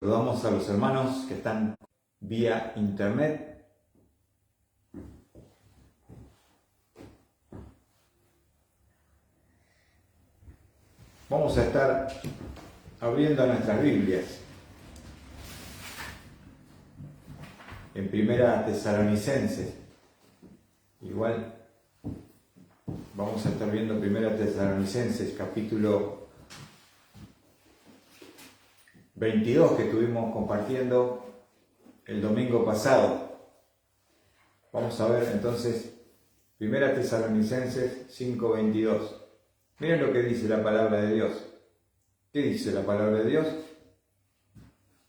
Saludamos a los hermanos que están vía internet. Vamos a estar abriendo nuestras Biblias en Primera Tesalonicenses. Igual vamos a estar viendo Primera Tesalonicenses capítulo 22 que estuvimos compartiendo el domingo pasado. Vamos a ver entonces Primera Tesalonicenses 5:22. Miren lo que dice la palabra de Dios. ¿Qué dice la palabra de Dios?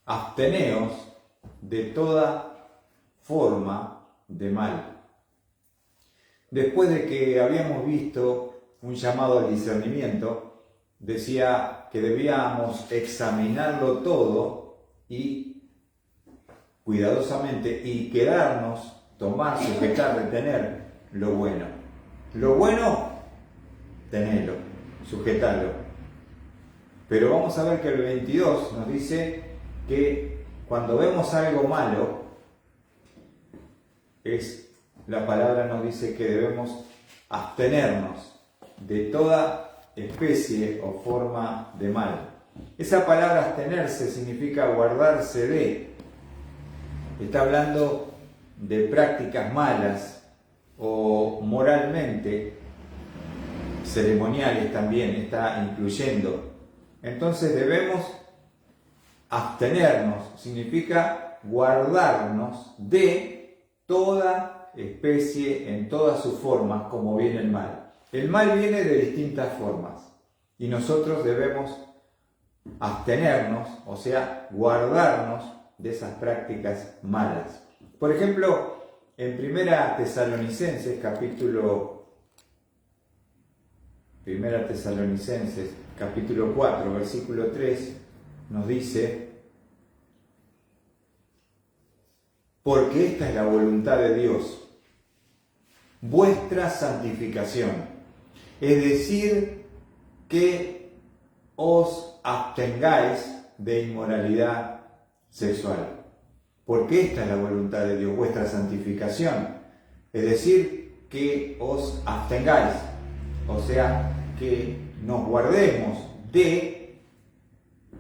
Absteneos de toda forma de mal. Después de que habíamos visto un llamado al discernimiento, decía que debíamos examinarlo todo y cuidadosamente y quedarnos, tomar, sujetar, retener lo bueno. Lo bueno, tenelo, sujetalo. Pero vamos a ver que el 22 nos dice que cuando vemos algo malo, la palabra nos dice que debemos abstenernos de toda especie o forma de mal. Esa palabra abstenerse significa guardarse de. Está hablando de prácticas malas o moralmente ceremoniales también, está incluyendo. Entonces debemos abstenernos, significa guardarnos de toda especie en todas sus formas como viene el mal. El mal viene de distintas formas y nosotros debemos abstenernos, o sea, guardarnos de esas prácticas malas. Por ejemplo, en Primera Tesalonicenses capítulo 4, versículo 3, nos dice: porque esta es la voluntad de Dios, vuestra santificación. Es decir, que os abstengáis de inmoralidad sexual. Porque esta es la voluntad de Dios, vuestra santificación. Es decir, que os abstengáis. O sea, que nos guardemos de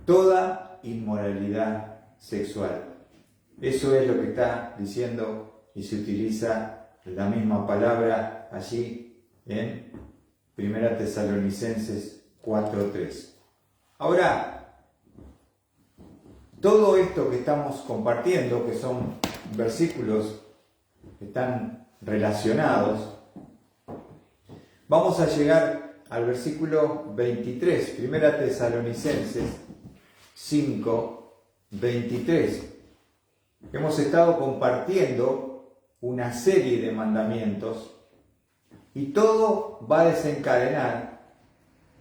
toda inmoralidad sexual. Eso es lo que está diciendo y se utiliza la misma palabra allí en Primera Tesalonicenses 4:3. Ahora, todo esto que estamos compartiendo, que son versículos que están relacionados, vamos a llegar al versículo 23, Primera Tesalonicenses 5:23. Hemos estado compartiendo una serie de mandamientos y todo va a desencadenar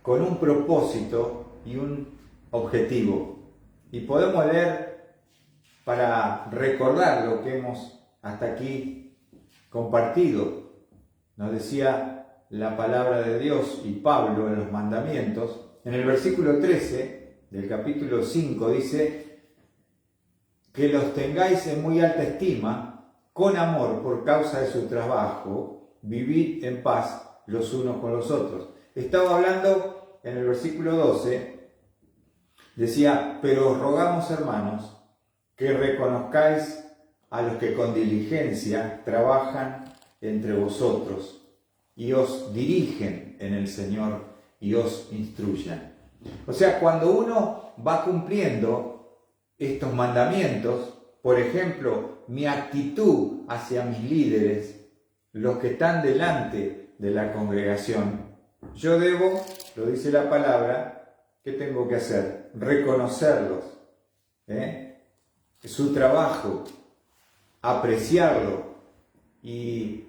con un propósito y un objetivo. Y podemos leer para recordar lo que hemos hasta aquí compartido. Nos decía la palabra de Dios y Pablo en los mandamientos. En el versículo 13 del capítulo 5 dice: que los tengáis en muy alta estima, con amor por causa de su trabajo, vivid en paz los unos con los otros. Estaba hablando en el versículo 12, decía: pero os rogamos, hermanos, que reconozcáis a los que con diligencia trabajan entre vosotros y os dirigen en el Señor y os instruyan. O sea, cuando uno va cumpliendo estos mandamientos, por ejemplo, mi actitud hacia mis líderes, los que están delante de la congregación, yo debo, lo dice la palabra, ¿qué tengo que hacer? Reconocerlos, su trabajo, apreciarlo, y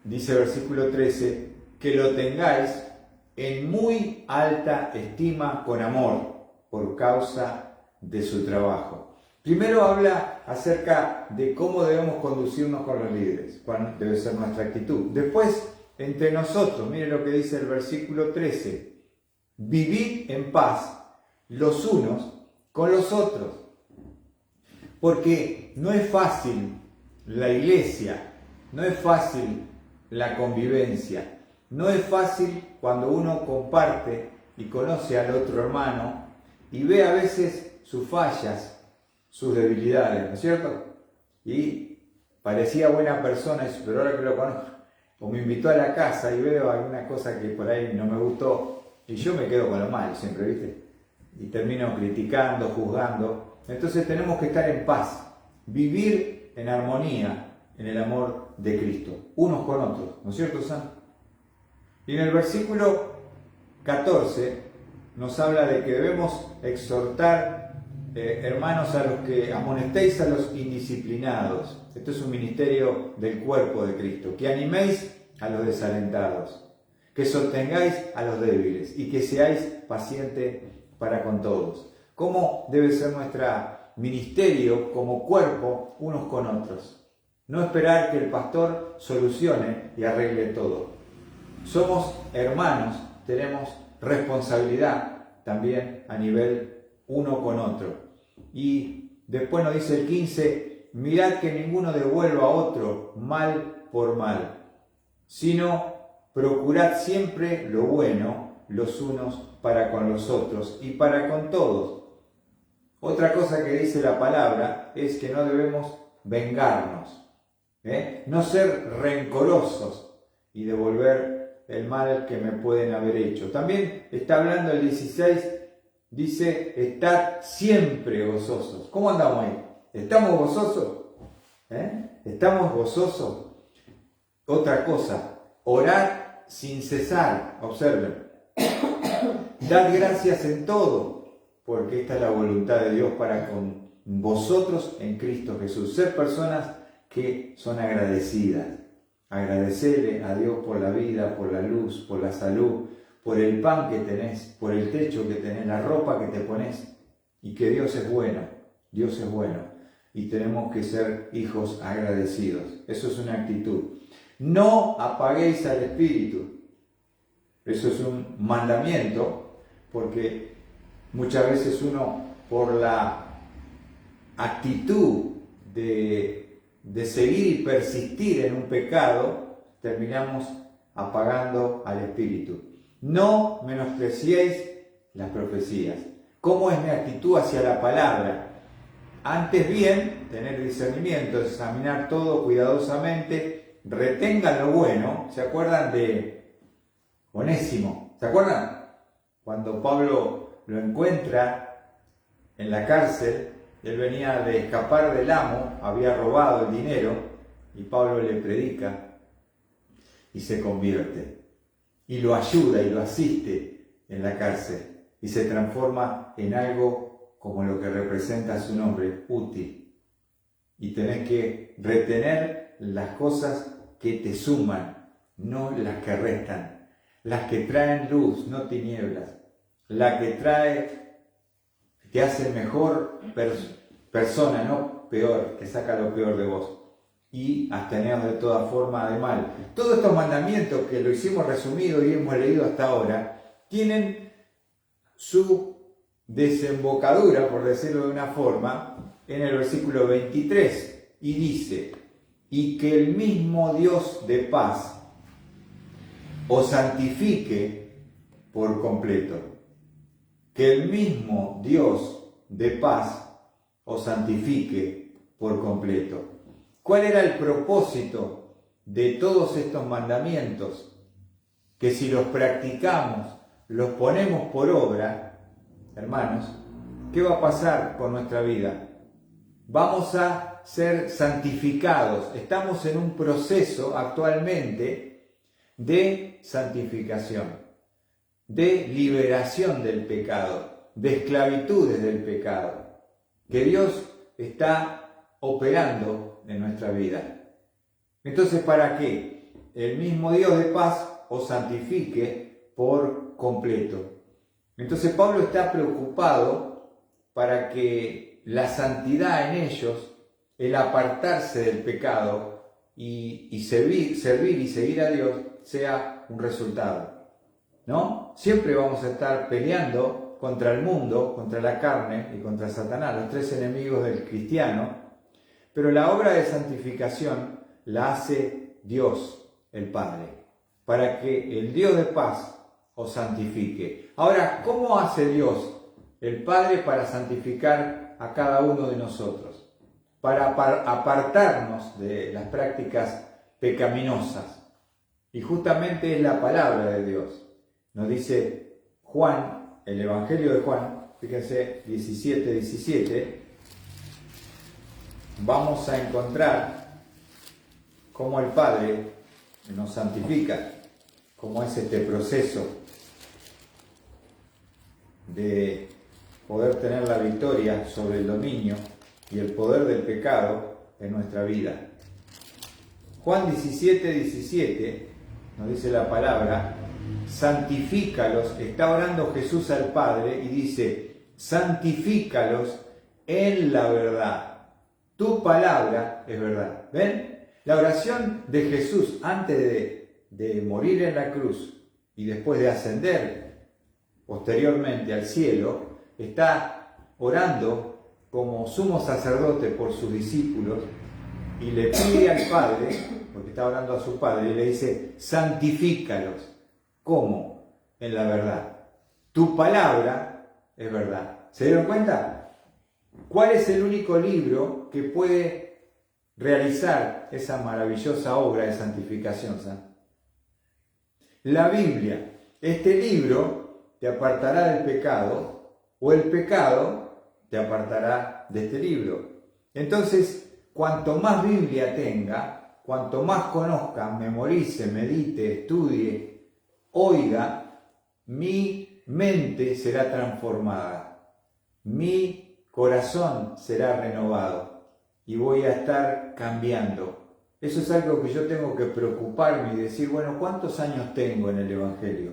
dice el versículo 13, que lo tengáis en muy alta estima con amor por causa de su trabajo. Primero habla acerca de cómo debemos conducirnos con los líderes, cuál debe ser nuestra actitud. Después, entre nosotros, miren lo que dice el versículo 13, vivid en paz los unos con los otros. Porque no es fácil la iglesia, no es fácil la convivencia, no es fácil cuando uno comparte y conoce al otro hermano y ve a veces sus fallas, sus debilidades, ¿no es cierto? Y parecía buena persona, pero ahora que lo conozco, o me invitó a la casa y veo alguna cosa que por ahí no me gustó, y yo me quedo con lo malo siempre, ¿viste? Y termino criticando, juzgando. Entonces tenemos que estar en paz, vivir en armonía, en el amor de Cristo, unos con otros, ¿no es cierto, Sam? Y en el versículo 14 nos habla de que debemos exhortar, hermanos, a los que amonestéis a los indisciplinados. Esto es un ministerio del cuerpo de Cristo. Que animéis a los desalentados, que sostengáis a los débiles y que seáis pacientes para con todos. ¿Cómo debe ser nuestro ministerio como cuerpo unos con otros? No esperar que el pastor solucione y arregle todo. Somos hermanos, tenemos responsabilidad también a nivel uno con otro. Y después nos dice el 15, mirad que ninguno devuelva a otro mal por mal, sino procurad siempre lo bueno los unos para con los otros y para con todos. Otra cosa que dice la palabra es que no debemos vengarnos, no ser rencorosos y devolver el mal que me pueden haber hecho. También está hablando el 16, dice, estad siempre gozosos. ¿Cómo andamos ahí? ¿Estamos gozosos? ¿Estamos gozosos? Otra cosa, orad sin cesar. Observen. Dad gracias en todo, porque esta es la voluntad de Dios para con vosotros en Cristo Jesús. Ser personas que son agradecidas. Agradecerle a Dios por la vida, por la luz, por la salud, por el pan que tenés, por el techo que tenés, la ropa que te pones. Y que Dios es bueno, Dios es bueno. Y tenemos que ser hijos agradecidos. Eso es una actitud. No apaguéis al Espíritu. Eso es un mandamiento, porque muchas veces uno, por la actitud de seguir y persistir en un pecado, terminamos apagando al Espíritu. No menospreciéis las profecías. ¿Cómo es mi actitud hacia la palabra? Antes bien, tener discernimiento, examinar todo cuidadosamente, retengan lo bueno. ¿Se acuerdan de Onésimo? ¿Se acuerdan? Cuando Pablo lo encuentra en la cárcel, él venía de escapar del amo, había robado el dinero, y Pablo le predica y se convierte. Y lo ayuda y lo asiste en la cárcel. Y se transforma en algo como lo que representa su nombre, útil. Y tenés que retener las cosas que te suman, no las que restan. Las que traen luz, no tinieblas. La que te hace mejor persona, no peor, que saca lo peor de vos. Y absteneos de toda forma de mal. Todos estos mandamientos que lo hicimos resumido y hemos leído hasta ahora, tienen su desembocadura, por decirlo de una forma, en el versículo 23. Y dice, y que el mismo Dios de paz os santifique por completo. Que el mismo Dios de paz os santifique por completo. ¿Cuál era el propósito de todos estos mandamientos? Que si los practicamos, los ponemos por obra, hermanos, ¿qué va a pasar con nuestra vida? Vamos a ser santificados. Estamos en un proceso actualmente de santificación, de liberación del pecado, de esclavitudes del pecado, que Dios está operando en nuestra vida. Entonces, ¿para qué? El mismo Dios de paz os santifique por completo. Entonces Pablo está preocupado para que la santidad en ellos, el apartarse del pecado y servir y seguir a Dios sea un resultado, ¿no? Siempre vamos a estar peleando contra el mundo, contra la carne y contra Satanás, los tres enemigos del cristiano, pero la obra de santificación la hace Dios, el Padre, para que el Dios de paz os santifique. Ahora, ¿cómo hace Dios, el Padre, para santificar a cada uno de nosotros? Para apartarnos de las prácticas pecaminosas. Y justamente es la palabra de Dios. Nos dice Juan, el Evangelio de Juan, fíjense, 17:17, vamos a encontrar cómo el Padre nos santifica, cómo es este proceso de poder tener la victoria sobre el dominio y el poder del pecado en nuestra vida. Juan 17:17 nos dice la palabra, santifícalos, está orando Jesús al Padre y dice, santifícalos en la verdad. Tu palabra es verdad. ¿Ven? La oración de Jesús antes de morir en la cruz y después de ascender posteriormente al cielo, está orando como sumo sacerdote por sus discípulos y le pide al Padre, porque está orando a su Padre, y le dice, santifícalos. ¿Cómo? En la verdad. Tu palabra es verdad. ¿Se dieron cuenta? ¿Cuál es el único libro que puede realizar esa maravillosa obra de santificación? La Biblia. Este libro te apartará del pecado, o el pecado te apartará de este libro. Entonces, cuanto más Biblia tenga, cuanto más conozca, memorice, medite, estudie, oiga, mi mente será transformada, mi corazón será renovado y voy a estar cambiando. Eso es algo que yo tengo que preocuparme y decir, bueno, ¿cuántos años tengo en el Evangelio?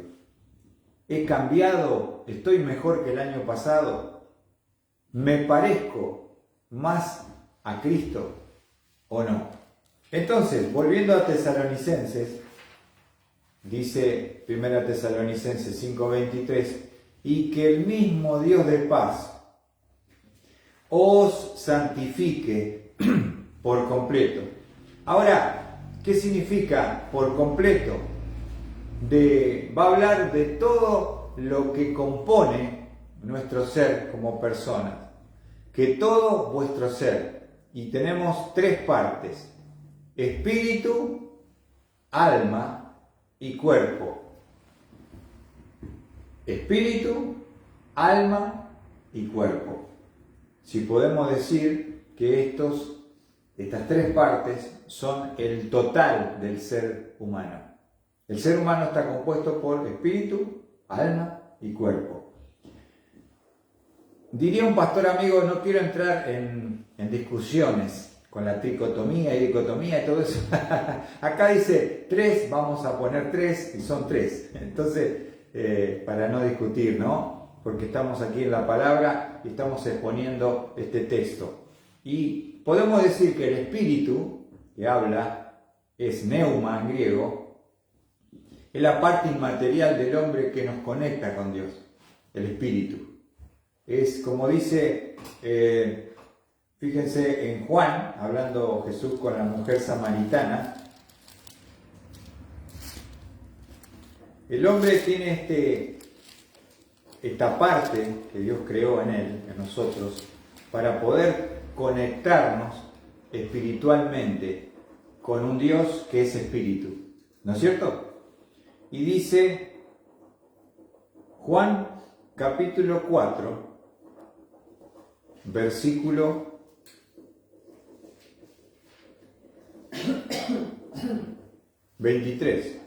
¿He cambiado? ¿Estoy mejor que el año pasado? ¿Me parezco más a Cristo o no? Entonces, volviendo a Tesalonicenses, dice 1 Tesalonicenses 5:23, y que el mismo Dios de paz os santifique por completo. Ahora, ¿qué significa por completo? Va a hablar de todo lo que compone nuestro ser como personas, que todo vuestro ser, y tenemos tres partes, espíritu, alma y cuerpo. Espíritu, alma y cuerpo. Si podemos decir que estas tres partes son el total del ser humano. El ser humano está compuesto por espíritu, alma y cuerpo. Diría un pastor amigo, no quiero entrar en discusiones con la tricotomía y dicotomía y todo eso. Acá dice tres, vamos a poner tres y son tres. Entonces, para no discutir, ¿no? Porque estamos aquí en la palabra y estamos exponiendo este texto. Y podemos decir que el espíritu, que habla, es neuma en griego, es la parte inmaterial del hombre que nos conecta con Dios, el espíritu. Es como dice, fíjense en Juan, hablando Jesús con la mujer samaritana, el hombre tiene esta parte que Dios creó en él, en nosotros, para poder conectarnos espiritualmente con un Dios que es espíritu, ¿no es cierto? Y dice Juan capítulo 4, versículo 23,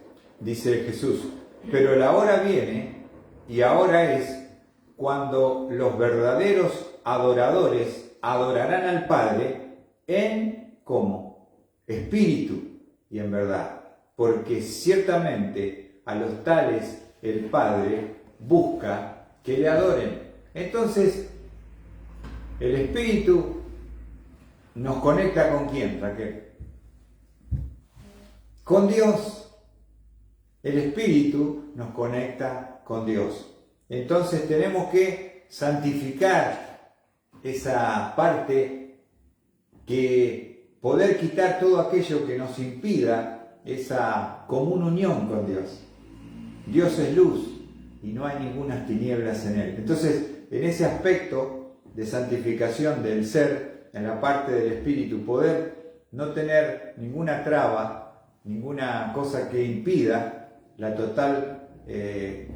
dice Jesús, pero la hora viene y ahora es cuando los verdaderos adoradores adorarán al Padre en ¿cómo? Espíritu y en verdad, porque ciertamente a los tales el Padre busca que le adoren. Entonces, el Espíritu nos conecta ¿con quién, Raquel? Con Dios. El Espíritu nos conecta con Dios. Entonces tenemos que santificar esa parte, que poder quitar todo aquello que nos impida esa común unión con Dios. Dios es luz y no hay ninguna tinieblas en él. Entonces, en ese aspecto de santificación del ser, en la parte del espíritu, poder no tener ninguna traba, ninguna cosa que impida la total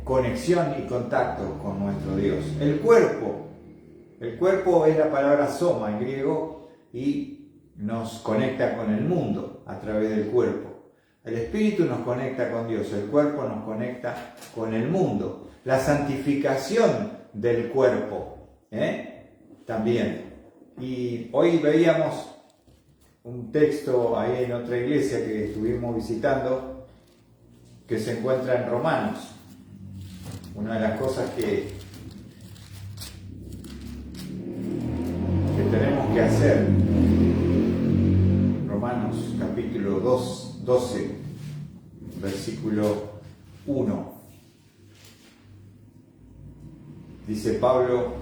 conexión y contacto con nuestro Dios. El cuerpo es la palabra soma en griego y nos conecta con el mundo a través del cuerpo. El espíritu nos conecta con Dios, el cuerpo nos conecta con el mundo. La santificación del cuerpo, también. Y hoy veíamos un texto ahí en otra iglesia que estuvimos visitando, que se encuentra en Romanos. Una de las cosas que tenemos que hacer, Romanos capítulo 12, versículo 1. Dice Pablo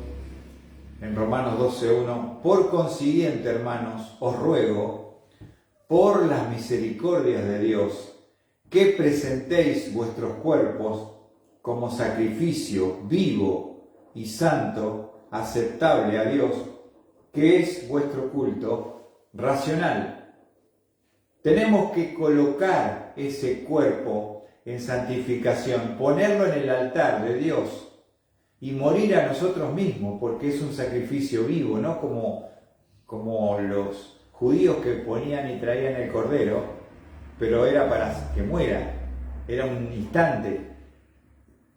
en Romanos 12:1: por consiguiente, hermanos, os ruego, por las misericordias de Dios, que presentéis vuestros cuerpos como sacrificio vivo y santo, aceptable a Dios, que es vuestro culto racional. Tenemos que colocar ese cuerpo en santificación, ponerlo en el altar de Dios y morir a nosotros mismos, porque es un sacrificio vivo, no como los judíos que ponían y traían el cordero, pero era para que muera, era un instante.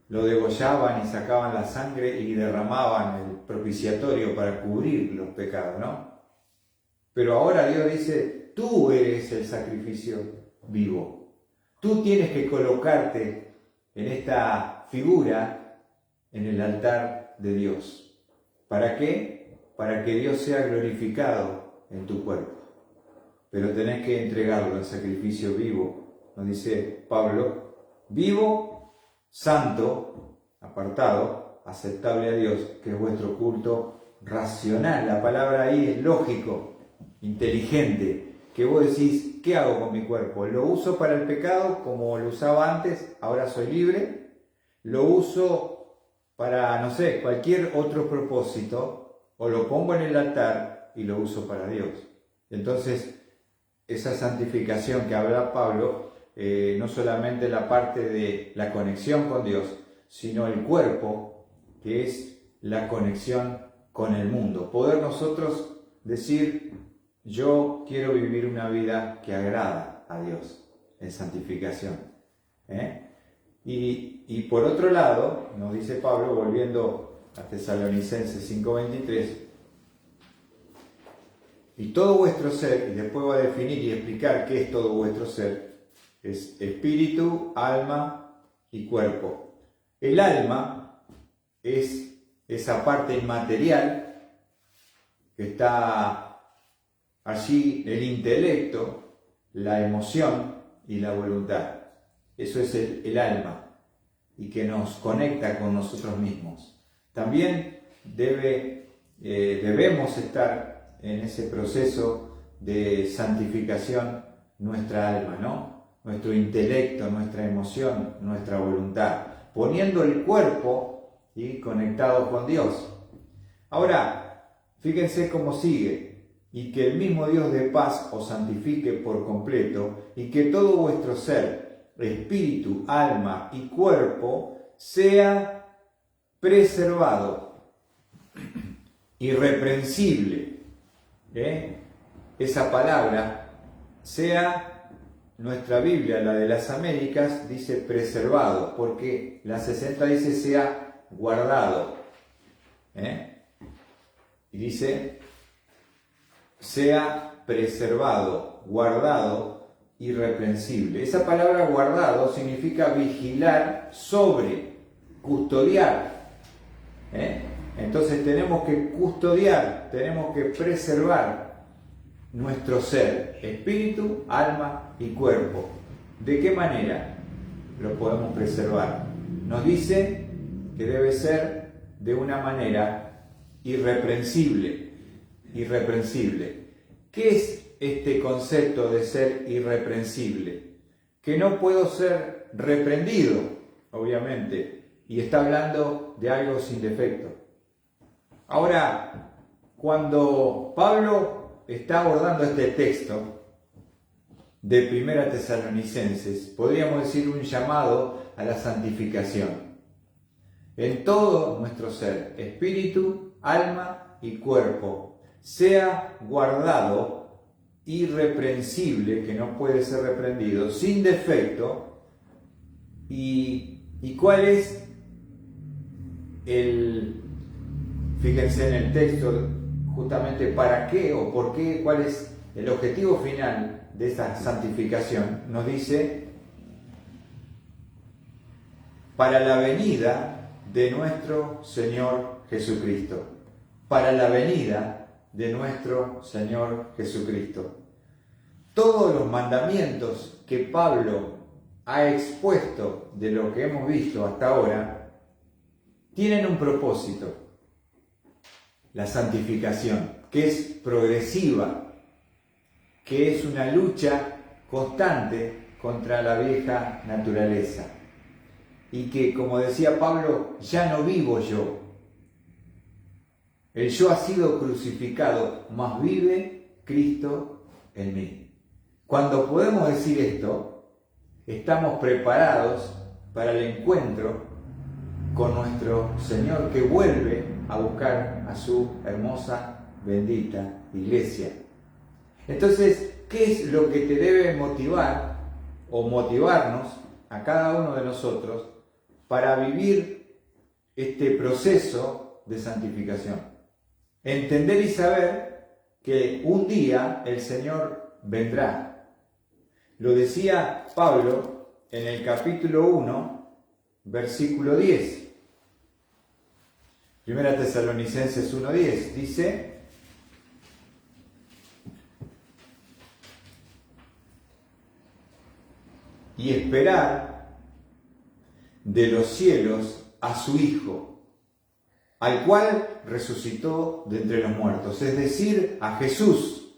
Lo degollaban y sacaban la sangre y derramaban el propiciatorio para cubrir los pecados, ¿no? Pero ahora Dios dice: tú eres el sacrificio vivo. Tú tienes que colocarte en esta figura, en el altar de Dios. ¿Para qué? Para que Dios sea glorificado en tu cuerpo. Pero tenés que entregarlo en sacrificio vivo, nos dice Pablo, vivo, santo, apartado, aceptable a Dios, que es vuestro culto racional. La palabra ahí es lógico, inteligente, que vos decís: ¿qué hago con mi cuerpo? ¿Lo uso para el pecado como lo usaba antes? Ahora soy libre. ¿Lo uso para, no sé, cualquier otro propósito? ¿O lo pongo en el altar y lo uso para Dios? Entonces, esa santificación que habla Pablo, no solamente la parte de la conexión con Dios, sino el cuerpo, que es la conexión con el mundo. Poder nosotros decir: yo quiero vivir una vida que agrada a Dios en santificación. Y por otro lado, nos dice Pablo, volviendo a Tesalonicenses 5:23, y todo vuestro ser, y después va a definir y explicar qué es todo vuestro ser, es espíritu, alma y cuerpo. El alma es esa parte inmaterial que está allí, el intelecto, la emoción y la voluntad. Eso es el alma, y que nos conecta con nosotros mismos. También debemos estar en ese proceso de santificación nuestra alma, ¿no? Nuestro intelecto, nuestra emoción, nuestra voluntad, poniendo el cuerpo y conectado con Dios. Ahora, fíjense cómo sigue: y que el mismo Dios de paz os santifique por completo, y que todo vuestro ser, espíritu, alma y cuerpo sea preservado, irreprensible. Esa palabra, sea, nuestra Biblia, la de las Américas, dice preservado, porque la 60 dice sea guardado. Y dice sea preservado, guardado, irreprensible. Esa palabra guardado significa vigilar sobre, custodiar. Entonces tenemos que custodiar, tenemos que preservar nuestro ser, espíritu, alma y cuerpo. ¿De qué manera lo podemos preservar? Nos dice que debe ser de una manera irreprensible. Irreprensible. ¿Qué es este concepto de ser irreprensible? Que no puedo ser reprendido, obviamente, y está hablando de algo sin defecto. Ahora, cuando Pablo está abordando este texto de Primera Tesalonicenses, podríamos decir un llamado a la santificación en todo nuestro ser, espíritu, alma y cuerpo, sea guardado irreprensible, que no puede ser reprendido, sin defecto. ¿Y cuál es fíjense en el texto, justamente para qué o por qué, cuál es el objetivo final de esta santificación? Nos dice, para la venida de nuestro Señor Jesucristo. Para la venida de nuestro Señor Jesucristo. Todos los mandamientos que Pablo ha expuesto de lo que hemos visto hasta ahora tienen un propósito: la santificación, que es progresiva, que es una lucha constante contra la vieja naturaleza. Y que, como decía Pablo, ya no vivo yo. El yo ha sido crucificado, mas vive Cristo en mí. Cuando podemos decir esto, estamos preparados para el encuentro con nuestro Señor, que vuelve a buscar a su hermosa, bendita iglesia. Entonces, ¿qué es lo que te debe motivar o motivarnos a cada uno de nosotros para vivir este proceso de santificación? Entender y saber que un día el Señor vendrá. Lo decía Pablo en el capítulo 1, versículo 10. Primera Tesalonicenses 1:10 dice: y esperar de los cielos a su Hijo, al cual resucitó de entre los muertos, es decir, a Jesús,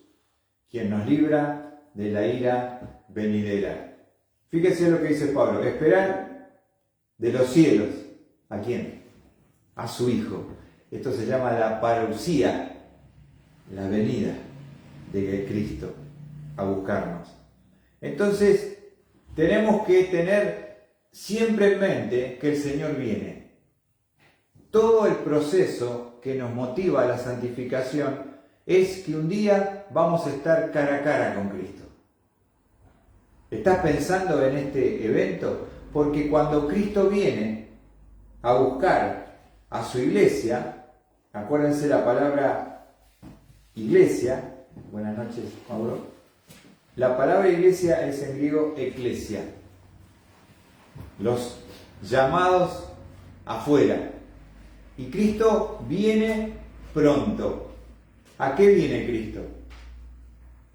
quien nos libra de la ira venidera. Fíjense lo que dice Pablo: esperar de los cielos. ¿A quién? A su Hijo. Esto se llama la parousia, la venida de Cristo a buscarnos. Entonces, tenemos que tener siempre en mente que el Señor viene. Todo el proceso que nos motiva a la santificación es que un día vamos a estar cara a cara con Cristo. ¿Estás pensando en este evento? Porque cuando Cristo viene a buscar a su iglesia, acuérdense la palabra iglesia, buenas noches, Mauro. La palabra iglesia es en griego eklesia, los llamados afuera. Y Cristo viene pronto. ¿A qué viene Cristo?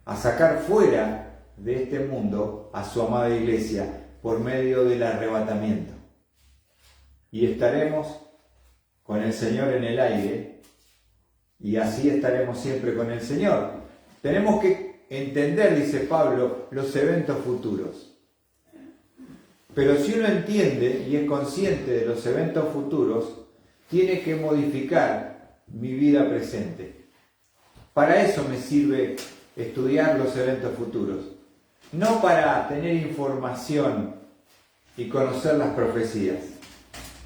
A sacar fuera de este mundo a su amada iglesia por medio del arrebatamiento. Y estaremos con el Señor en el aire, y así estaremos siempre con el Señor. Tenemos que entender, dice Pablo, los eventos futuros. Pero si uno entiende y es consciente de los eventos futuros, tiene que modificar mi vida presente. Para eso me sirve estudiar los eventos futuros. No para tener información y conocer las profecías,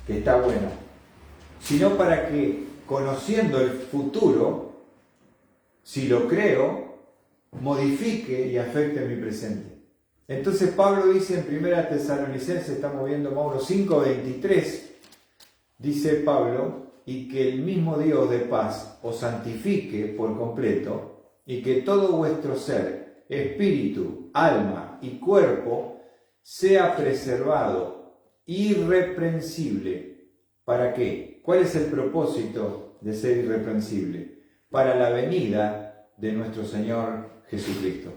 que está bueno, sino para que, conociendo el futuro, si lo creo, modifique y afecte mi presente. Entonces Pablo dice en Primera Tesalonicenses, estamos viendo Mauro 5:23, dice Pablo: y que el mismo Dios de paz os santifique por completo, y que todo vuestro ser, espíritu, alma y cuerpo sea preservado irreprensible. ¿Para qué? ¿Cuál es el propósito de ser irreprensible? Para la venida de nuestro Señor Jesucristo.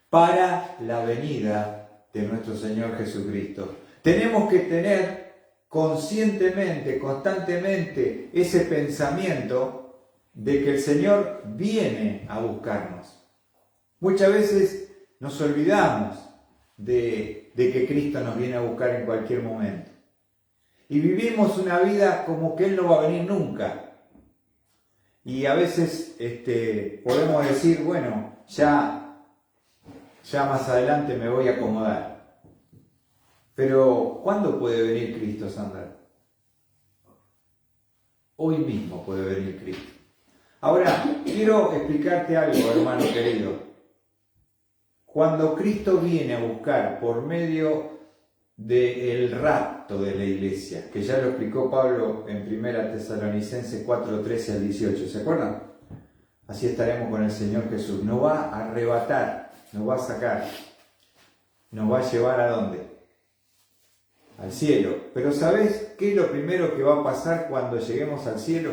Para la venida de nuestro Señor Jesucristo. Tenemos que tener conscientemente, constantemente, ese pensamiento de que el Señor viene a buscarnos. Muchas veces nos olvidamos de que Cristo nos viene a buscar en cualquier momento. Y vivimos una vida como que Él no va a venir nunca. Y a veces podemos decir, bueno, ya más adelante me voy a acomodar. Pero, ¿cuándo puede venir Cristo, Sandra? Hoy mismo puede venir Cristo. Ahora, quiero explicarte algo, hermano querido. Cuando Cristo viene a buscar por medio del rapto de la iglesia, que ya lo explicó Pablo en 1 Tesalonicenses 4, 13 al 18, ¿se acuerdan? Así estaremos con el Señor Jesús. Nos va a arrebatar, nos va a sacar, nos va a llevar ¿a dónde? Al cielo. Pero ¿sabes qué es lo primero que va a pasar cuando lleguemos al cielo?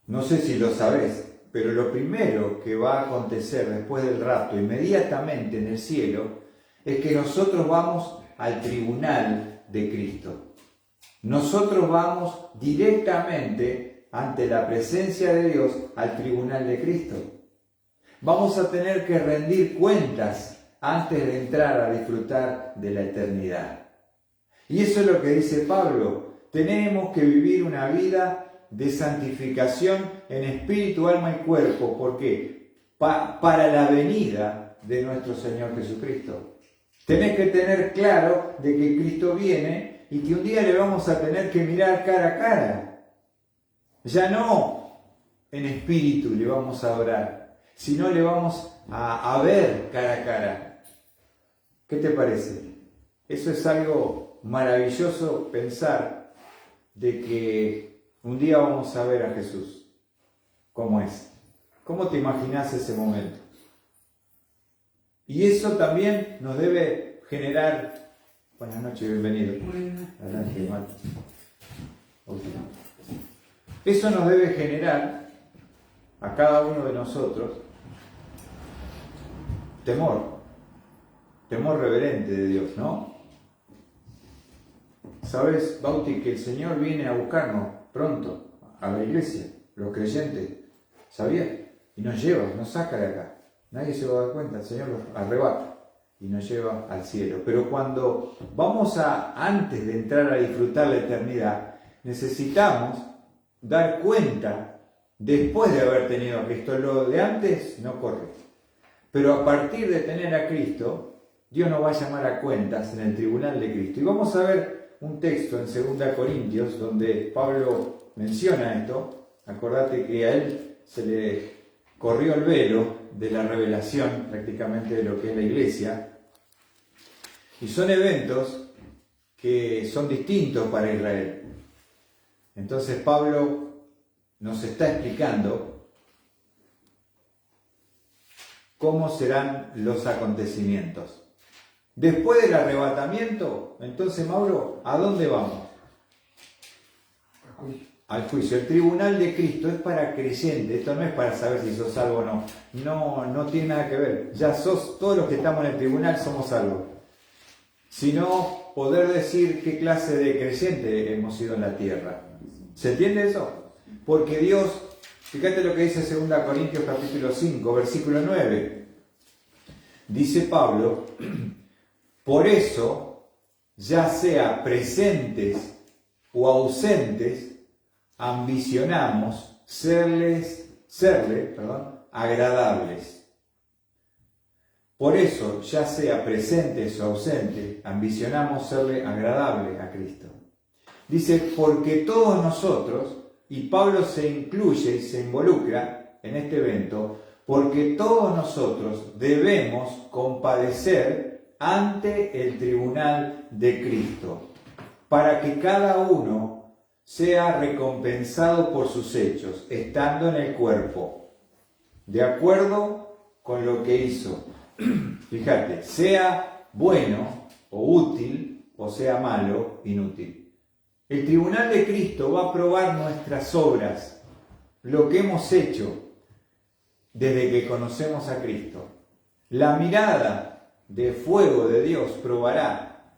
No sé si lo sabés, pero lo primero que va a acontecer después del rapto, inmediatamente en el cielo, es que nosotros vamos al tribunal de Cristo. Nosotros vamos directamente ante la presencia de Dios al tribunal de Cristo. Vamos a tener que rendir cuentas antes de entrar a disfrutar de la eternidad. Y eso es lo que dice Pablo. Tenemos que vivir una vida de santificación en espíritu, alma y cuerpo. ¿Por qué? Para la venida de nuestro Señor Jesucristo. Tenés que tener claro de que Cristo viene y que un día le vamos a tener que mirar cara a cara. Ya no en espíritu le vamos a orar, sino le vamos a ver cara a cara. ¿Qué te parece? Eso es algo maravilloso, pensar de que un día vamos a ver a Jesús. ¿Cómo es? ¿Cómo te imaginas ese momento? Y eso también nos debe generar... Buenas noches, bienvenido. Adelante, Marta. Eso nos debe generar a cada uno de nosotros temor reverente de Dios, ¿no? ¿Sabes, Bauti, que el Señor viene a buscarnos pronto a la iglesia, los creyentes? ¿Sabías? Y nos lleva, nos saca de acá. Nadie se va a dar cuenta, el Señor los arrebata y nos lleva al cielo. Pero cuando vamos antes de entrar a disfrutar la eternidad, necesitamos dar cuenta después de haber tenido a Cristo. Lo de antes no corre. Pero a partir de tener a Cristo, Dios nos va a llamar a cuentas en el tribunal de Cristo. Y vamos a ver un texto en 2 Corintios donde Pablo menciona esto. Acordate que a él se le corrió el velo de la revelación prácticamente de lo que es la iglesia. Y son eventos que son distintos para Israel. Entonces Pablo nos está explicando cómo serán los acontecimientos. Después del arrebatamiento, entonces, Mauro, ¿a dónde vamos? Al juicio. El tribunal de Cristo es para creyentes. Esto no es para saber si sos salvo o no. No tiene nada que ver. Ya todos los que estamos en el tribunal somos salvos. Sino poder decir qué clase de creyente hemos sido en la tierra. ¿Se entiende eso? Porque Dios, fíjate lo que dice 2 Corintios capítulo 5, versículo 9. Dice Pablo, por eso, ya sea presentes o ausentes, ambicionamos serle agradables. Por eso, ya sea presentes o ausentes, ambicionamos serle agradable a Cristo. Dice, porque todos nosotros, y Pablo se incluye y se involucra en este evento, porque todos nosotros debemos compadecer ante el tribunal de Cristo, para que cada uno sea recompensado por sus hechos, estando en el cuerpo, de acuerdo con lo que hizo. Fíjate, sea bueno o útil, o sea malo, inútil. El tribunal de Cristo va a probar nuestras obras, lo que hemos hecho desde que conocemos a Cristo. La mirada de fuego de Dios probará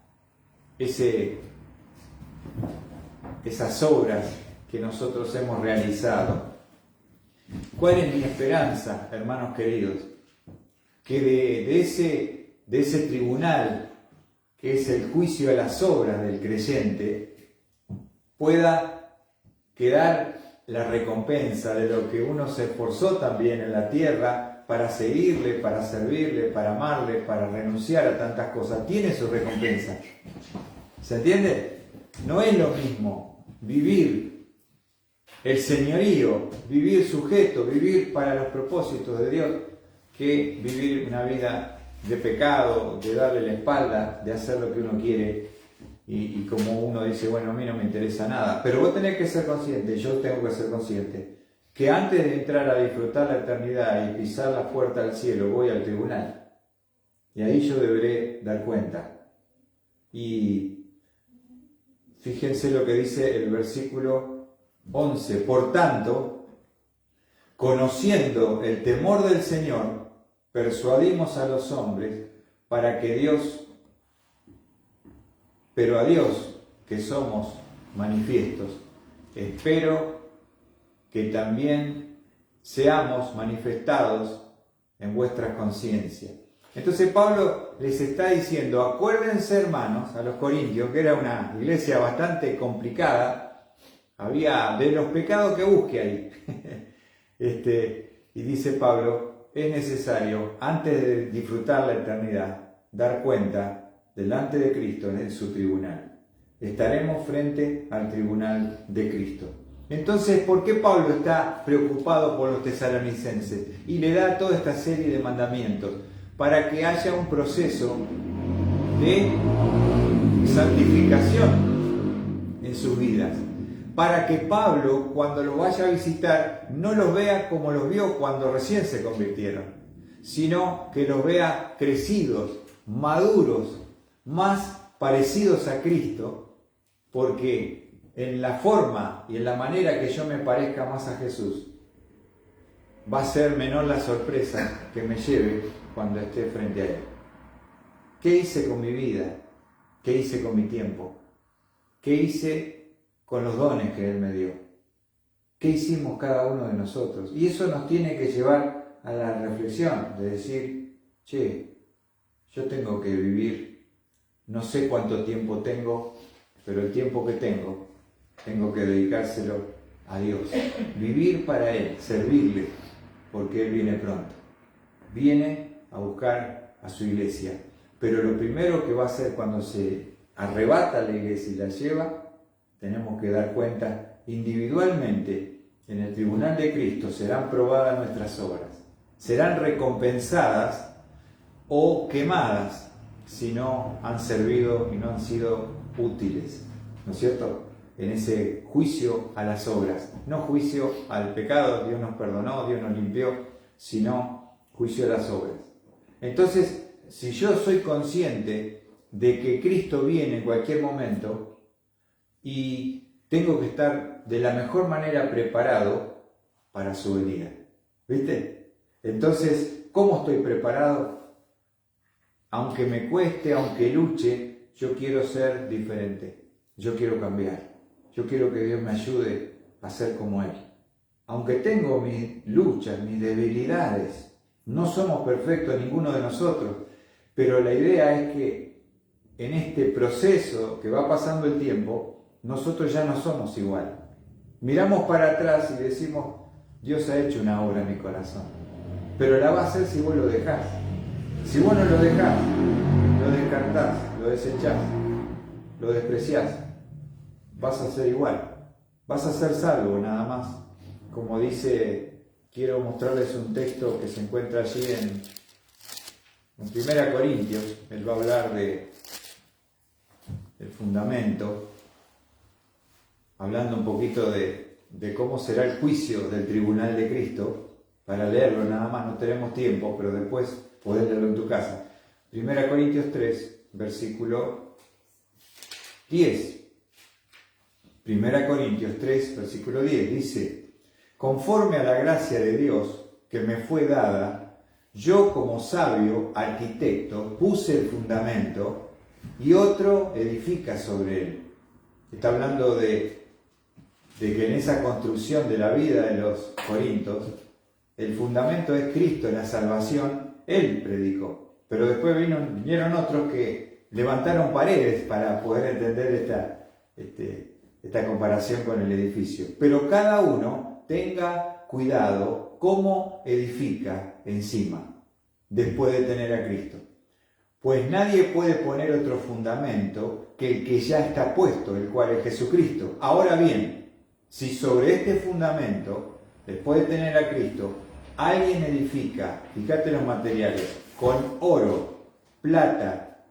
esas obras que nosotros hemos realizado. ¿Cuál es mi esperanza, hermanos queridos? Que de ese tribunal, que es el juicio a las obras del creyente, pueda quedar la recompensa de lo que uno se esforzó también en la tierra para seguirle, para servirle, para amarle, para renunciar a tantas cosas. Tiene su recompensa. ¿Se entiende? No es lo mismo vivir el señorío, vivir sujeto, vivir para los propósitos de Dios, que vivir una vida de pecado, de darle la espalda, de hacer lo que uno quiere y como uno dice, bueno, a mí no me interesa nada. Pero vos tenés que ser consciente, yo tengo que ser consciente, que antes de entrar a disfrutar la eternidad y pisar la puerta al cielo, voy al tribunal. Y ahí yo deberé dar cuenta. Y fíjense lo que dice el versículo 11. Por tanto, conociendo el temor del Señor, persuadimos a los hombres para que pero a Dios, que somos manifiestos, espero que también seamos manifestados en vuestras conciencias. Entonces Pablo les está diciendo, acuérdense hermanos, a los corintios, que era una iglesia bastante complicada, había de los pecados que busque ahí. Y dice Pablo, es necesario, antes de disfrutar la eternidad, dar cuenta delante de Cristo en su tribunal. Estaremos frente al tribunal de Cristo. Entonces, ¿por qué Pablo está preocupado por los tesalonicenses? Y le da toda esta serie de mandamientos para que haya un proceso de santificación en sus vidas. Para que Pablo, cuando lo vaya a visitar, no los vea como los vio cuando recién se convirtieron, sino que los vea crecidos, maduros, más parecidos a Cristo, porque en la forma y en la manera que yo me parezca más a Jesús, va a ser menor la sorpresa que me lleve cuando esté frente a Él. ¿Qué hice con mi vida? ¿Qué hice con mi tiempo? ¿Qué hice con los dones que Él me dio? ¿Qué hicimos cada uno de nosotros? Y eso nos tiene que llevar a la reflexión de decir, che, yo tengo que vivir, no sé cuánto tiempo tengo, pero el tiempo que tengo que dedicárselo a Dios. Vivir para Él, servirle, porque Él viene pronto. Viene a buscar a su iglesia. Pero lo primero que va a hacer cuando se arrebata la iglesia y la lleva, tenemos que dar cuenta individualmente en el tribunal de Cristo. Serán probadas nuestras obras, serán recompensadas o quemadas si no han servido y no han sido útiles, ¿no es cierto? En ese juicio a las obras, no juicio al pecado, Dios nos perdonó, Dios nos limpió, sino juicio a las obras. Entonces, si yo soy consciente de que Cristo viene en cualquier momento y tengo que estar de la mejor manera preparado para su venida, ¿viste? Entonces, ¿cómo estoy preparado? Aunque me cueste, aunque luche, yo quiero ser diferente, yo quiero cambiar, yo quiero que Dios me ayude a ser como Él. Aunque tengo mis luchas, mis debilidades, no somos perfectos ninguno de nosotros, pero la idea es que en este proceso que va pasando el tiempo, nosotros ya no somos igual. Miramos para atrás y decimos, Dios ha hecho una obra en mi corazón, pero la va a hacer si vos lo dejás. Si vos no lo dejás, lo descartás, lo desechás, lo despreciás, vas a ser igual, vas a ser salvo nada más. Como dice, quiero mostrarles un texto que se encuentra allí en 1 Corintios, él va a hablar del fundamento, hablando un poquito de cómo será el juicio del tribunal de Cristo. Para leerlo nada más, no tenemos tiempo, pero después podés leerlo en tu casa. 1 Corintios 3, versículo 10. 1 Corintios 3, versículo 10, dice, conforme a la gracia de Dios que me fue dada, yo como sabio arquitecto puse el fundamento y otro edifica sobre él. Está hablando de que en esa construcción de la vida de los corintios, el fundamento es Cristo, la salvación, Él predicó. Pero después vinieron otros que levantaron paredes para poder entender esta comparación con el edificio. Pero cada uno tenga cuidado cómo edifica encima, después de tener a Cristo. Pues nadie puede poner otro fundamento que el que ya está puesto, el cual es Jesucristo. Ahora bien, si sobre este fundamento, después de tener a Cristo, alguien edifica, fíjate los materiales, con oro, plata,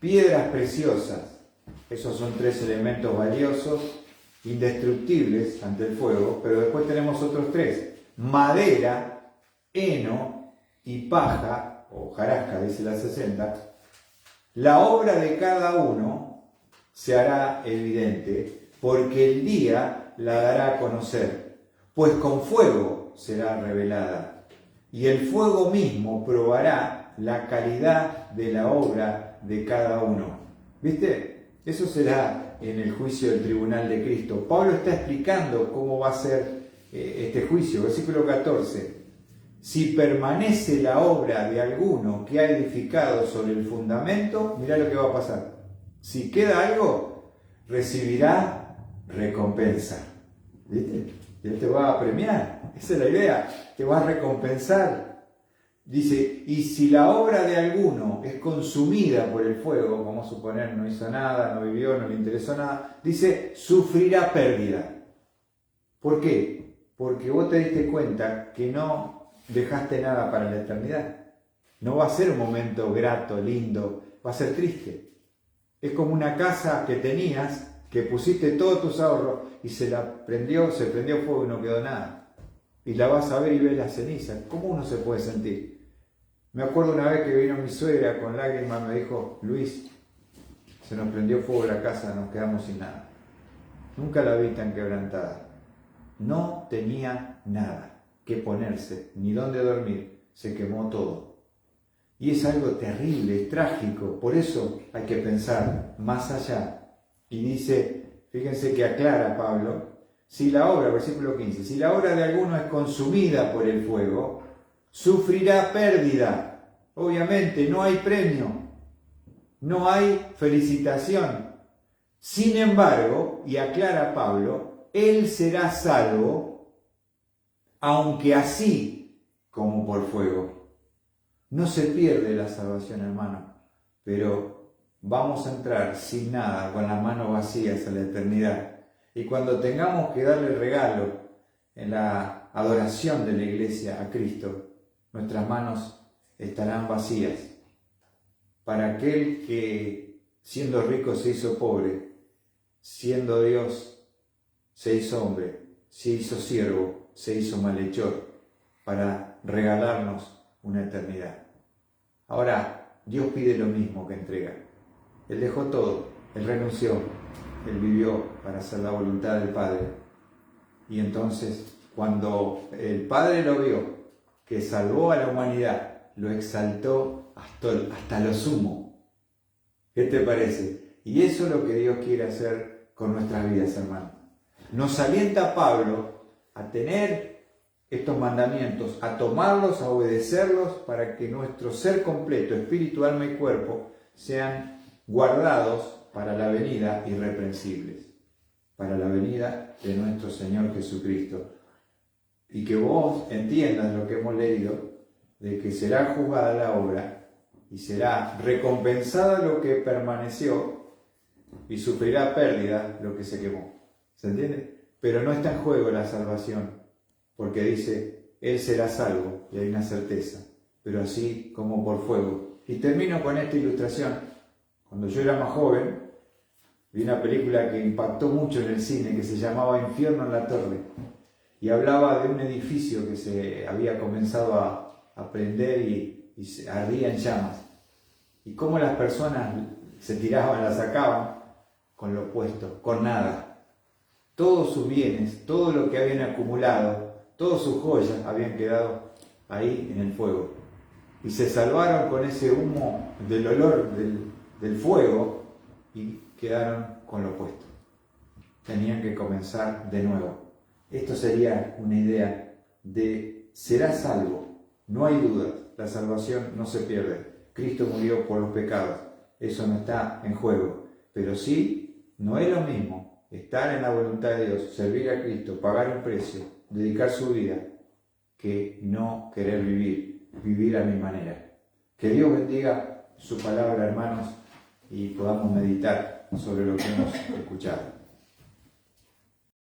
piedras preciosas, esos son tres elementos valiosos, indestructibles ante el fuego, pero después tenemos otros tres, madera, heno y paja, o hojarasca, dice la 60, la obra de cada uno se hará evidente, porque el día la dará a conocer, pues con fuego será revelada, y el fuego mismo probará la calidad de la obra de cada uno. ¿Viste? Eso será en el juicio del tribunal de Cristo. Pablo está explicando cómo va a ser este juicio. Versículo 14. Si permanece la obra de alguno que ha edificado sobre el fundamento, mirá lo que va a pasar. Si queda algo, recibirá recompensa. ¿Viste? Él te va a premiar. Esa es la idea. Te va a recompensar. Dice, y si la obra de alguno es consumida por el fuego, vamos a suponer no hizo nada, no vivió, no le interesó nada, dice, sufrirá pérdida. ¿Por qué? Porque vos te diste cuenta que no dejaste nada para la eternidad. No va a ser un momento grato, lindo, va a ser triste. Es como una casa que tenías, que pusiste todos tus ahorros y se prendió fuego y no quedó nada. Y la vas a ver y ves las cenizas. ¿Cómo uno se puede sentir? Me acuerdo una vez que vino mi suegra con lágrimas, me dijo, Luis, se nos prendió fuego la casa, nos quedamos sin nada. Nunca la vi tan quebrantada. No tenía nada que ponerse, ni dónde dormir, se quemó todo. Y es algo terrible, trágico, por eso hay que pensar más allá. Y dice, fíjense que aclara Pablo, si la obra, versículo 15, si la obra de alguno es consumida por el fuego, sufrirá pérdida. Obviamente no hay premio, no hay felicitación. Sin embargo, y aclara Pablo, él será salvo, aunque así como por fuego. No se pierde la salvación, hermano, pero vamos a entrar sin nada, con las manos vacías a la eternidad. Y cuando tengamos que darle regalo en la adoración de la iglesia a Cristo, nuestras manos estarán vacías. Para aquel que, siendo rico, se hizo pobre, siendo Dios, se hizo hombre, se hizo siervo, se hizo malhechor, para regalarnos una eternidad. Ahora, Dios pide lo mismo que entrega. Él dejó todo, Él renunció, Él vivió para hacer la voluntad del Padre. Y entonces, cuando el Padre lo vio, que salvó a la humanidad, lo exaltó hasta lo sumo. ¿Qué te parece? Y eso es lo que Dios quiere hacer con nuestras vidas, hermano. Nos alienta Pablo a tener estos mandamientos, a tomarlos, a obedecerlos, para que nuestro ser completo, espíritu, alma y cuerpo, sean guardados para la venida irreprensibles, para la venida de nuestro Señor Jesucristo. Y que vos entiendas lo que hemos leído, de que será juzgada la obra y será recompensada lo que permaneció y sufrirá pérdida lo que se quemó. ¿Se entiende? Pero no está en juego la salvación, porque dice, Él será salvo, y hay una certeza, pero así como por fuego. Y termino con esta ilustración. Cuando yo era más joven, vi una película que impactó mucho en el cine, que se llamaba Infierno en la Torre, y hablaba de un edificio que se había comenzado a prender y se ardía en llamas, y cómo las personas se tiraban, la sacaban con lo opuesto, con nada. Todos sus bienes, todo lo que habían acumulado, todas sus joyas habían quedado ahí en el fuego, y se salvaron con ese humo del olor del fuego, y quedaron con lo opuesto. Tenían que comenzar de nuevo. Esto sería una idea de serás salvo. No hay dudas, la salvación no se pierde. Cristo murió por los pecados, eso no está en juego. Pero sí, no es lo mismo estar en la voluntad de Dios, servir a Cristo, pagar un precio, dedicar su vida, que no querer vivir a mi manera. Que Dios bendiga su palabra, hermanos, y podamos meditar sobre lo que hemos escuchado.